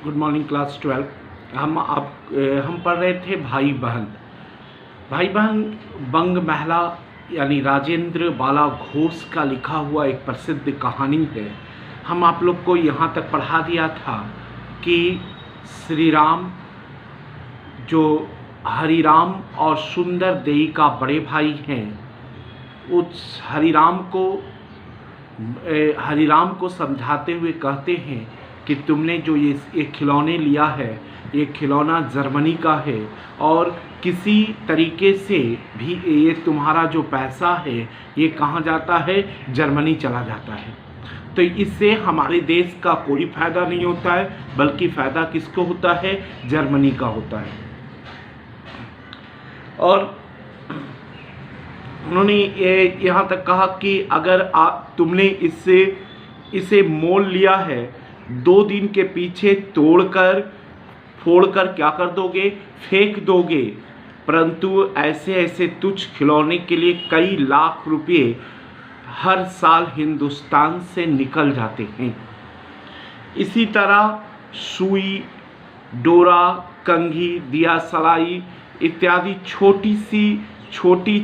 Good morning class 12। हम पढ़ रहे थे भाई बहन बंग महला यानी राजेंद्र बाला घोष का लिखा हुआ एक प्रसिद्ध कहानी है। हम आप लोग को यहाँ तक पढ़ा दिया था कि श्री राम जो हरिराम और सुंदर देई का बड़े भाई हैं, उस हरिराम को समझाते हुए कहते हैं कि तुमने जो ये खिलौने लिया है, ये खिलौना जर्मनी का है और किसी तरीके से भी ये तुम्हारा जो पैसा है ये कहाँ जाता है, जर्मनी चला जाता है। तो इससे हमारे देश का कोई फ़ायदा नहीं होता है, बल्कि फ़ायदा किसको होता है, जर्मनी का होता है। और उन्होंने यहाँ तक कहा कि अगर तुमने इसे मोल लिया है, 2 दिन के पीछे तोड़कर फोड़कर क्या कर दोगे, फेंक दोगे। परंतु ऐसे तुच्छ खिलौने के लिए कई लाख रुपए हर साल हिंदुस्तान से निकल जाते हैं। इसी तरह सुई, डोरा, कंघी, दिया सलाई इत्यादि छोटी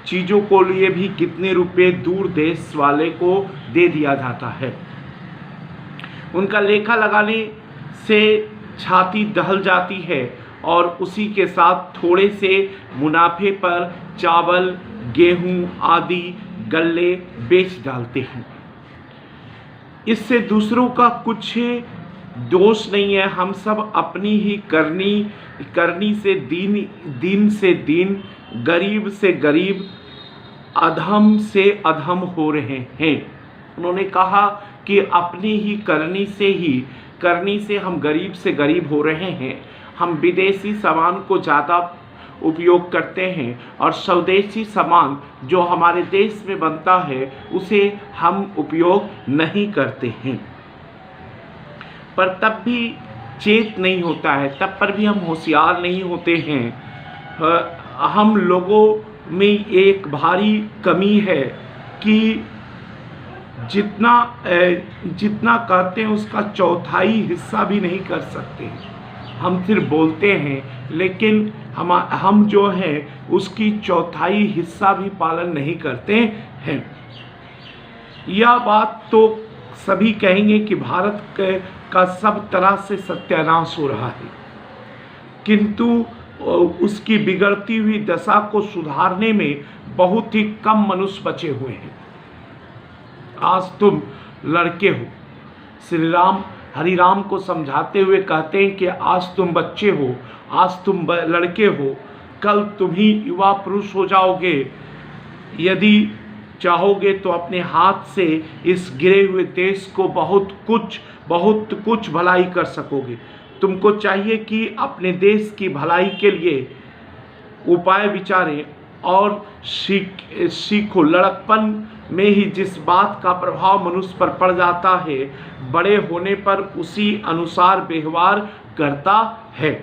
चीज़ों को लिए भी कितने रुपए दूर देश वाले को दे दिया जाता है। उनका लेखा लगाने से छाती दहल जाती है और उसी के साथ थोड़े से मुनाफे पर चावल, गेहूं आदि गल्ले बेच डालते हैं। इससे दूसरों का कुछ दोष नहीं है। हम सब अपनी ही करनी से दीन से दीन, गरीब से गरीब, अधम से अधम हो रहे हैं। उन्होंने कहा कि अपनी ही करनी से हम गरीब से गरीब हो रहे हैं। हम विदेशी सामान को ज़्यादा उपयोग करते हैं और स्वदेशी सामान जो हमारे देश में बनता है उसे हम उपयोग नहीं करते हैं। पर तब भी चेत नहीं होता है, तब पर भी हम होशियार नहीं होते हैं। हम लोगों में एक भारी कमी है कि जितना करते हैं उसका चौथाई हिस्सा भी नहीं कर सकते। हम सिर्फ बोलते हैं, लेकिन हम जो हैं उसकी चौथाई हिस्सा भी पालन नहीं करते हैं। यह बात तो सभी कहेंगे कि भारत का सब तरह से सत्यानाश हो रहा है, किंतु उसकी बिगड़ती हुई दशा को सुधारने में बहुत ही कम मनुष्य बचे हुए हैं। आज तुम लड़के हो, श्री राम हरिराम को समझाते हुए कहते हैं कि आज तुम बच्चे हो, आज तुम लड़के हो, कल तुम ही युवा पुरुष हो जाओगे। यदि चाहोगे तो अपने हाथ से इस गिरे हुए देश को बहुत कुछ भलाई कर सकोगे। तुमको चाहिए कि अपने देश की भलाई के लिए उपाय विचारें और सीखो। लड़कपन में ही जिस बात का प्रभाव मनुष्य पर पड़ जाता है, बड़े होने पर उसी अनुसार व्यवहार करता है।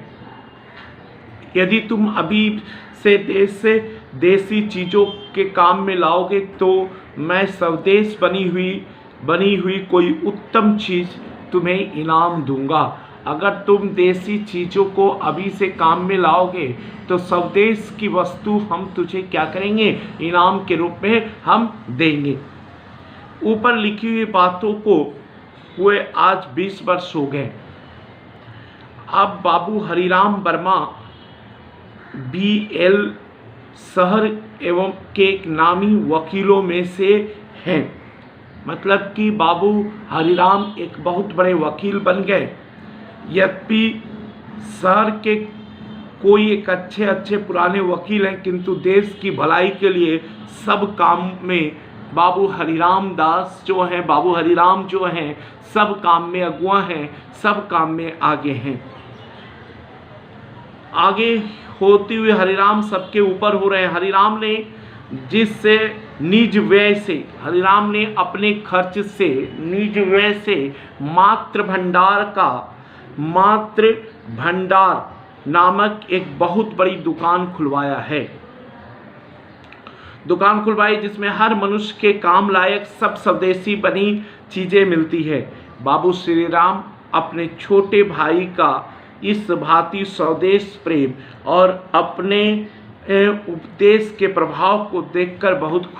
यदि तुम अभी से देसी चीज़ों के काम में लाओगे तो मैं स्वदेश बनी हुई कोई उत्तम चीज़ तुम्हें इनाम दूंगा। अगर तुम देसी चीज़ों को अभी से काम में लाओगे तो स्वदेश की वस्तु हम तुझे क्या करेंगे, इनाम के रूप में हम देंगे। ऊपर लिखी हुई बातों को हुए आज 20 वर्ष हो गए। अब बाबू हरिराम वर्मा BL शहर एवं के एक नामी वकीलों में से हैं। मतलब कि बाबू हरिराम एक बहुत बड़े वकील बन गए। यद्यपि शहर के कोई एक अच्छे पुराने वकील हैं, किंतु देश की भलाई के लिए सब काम में बाबू हरिराम जो हैं सब काम में अगुआ हैं, सब काम में आगे हैं। आगे होते हुए हरिराम सबके ऊपर हो रहे हैं। हरिराम ने अपने खर्च से निज व्यय से मातृ भंडार नामक एक बहुत बड़ी दुकान खुलवाई, जिसमें हर मनुष्य के काम लायक सब स्वदेशी बनी चीज़ें मिलती है। बाबू श्री राम अपने छोटे भाई का इस भांति स्वदेश प्रेम और अपने उपदेश के प्रभाव को देखकर बहुत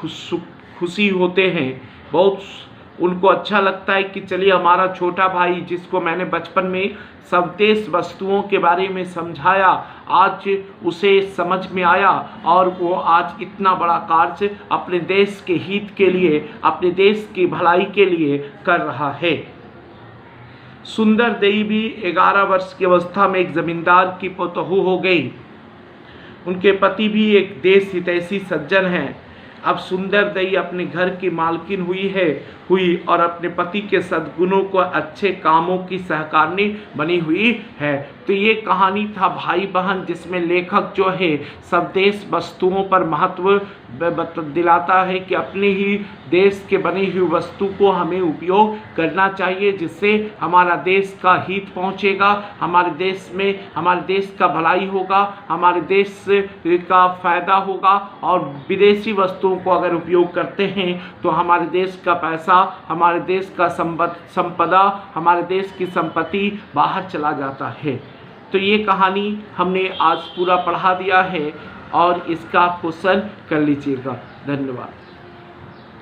खुशी होते हैं। बहुत उनको अच्छा लगता है कि चलिए हमारा छोटा भाई जिसको मैंने बचपन में स्वदेश वस्तुओं के बारे में समझाया, आज उसे समझ में आया और वो आज इतना बड़ा कार्य अपने देश के हित के लिए, अपने देश की भलाई के लिए कर रहा है। सुंदर देई भी 11 वर्ष की अवस्था में एक जमींदार की पतोहू हो गई। उनके पति भी एक देश हितैषी सज्जन हैं। अब सुंदर देई अपने घर की मालकिन हुई और अपने पति के सद्गुणों को अच्छे कामों की सहकारिणी बनी हुई है। तो ये कहानी था भाई बहन, जिसमें लेखक जो है स्वदेश वस्तुओं पर महत्व दिलाता है कि अपने ही देश के बनी हुई वस्तु को हमें उपयोग करना चाहिए, जिससे हमारा देश का हित पहुंचेगा, हमारे देश का भलाई होगा, हमारे देश का फायदा होगा। और विदेशी वस्तुओं को अगर उपयोग करते हैं तो हमारे देश का पैसा, हमारे देश का संपदा, हमारे देश की संपत्ति बाहर चला जाता है। तो ये कहानी हमने आज पूरा पढ़ा दिया है और इसका आप क्वेश्चन कर लीजिएगा। धन्यवाद।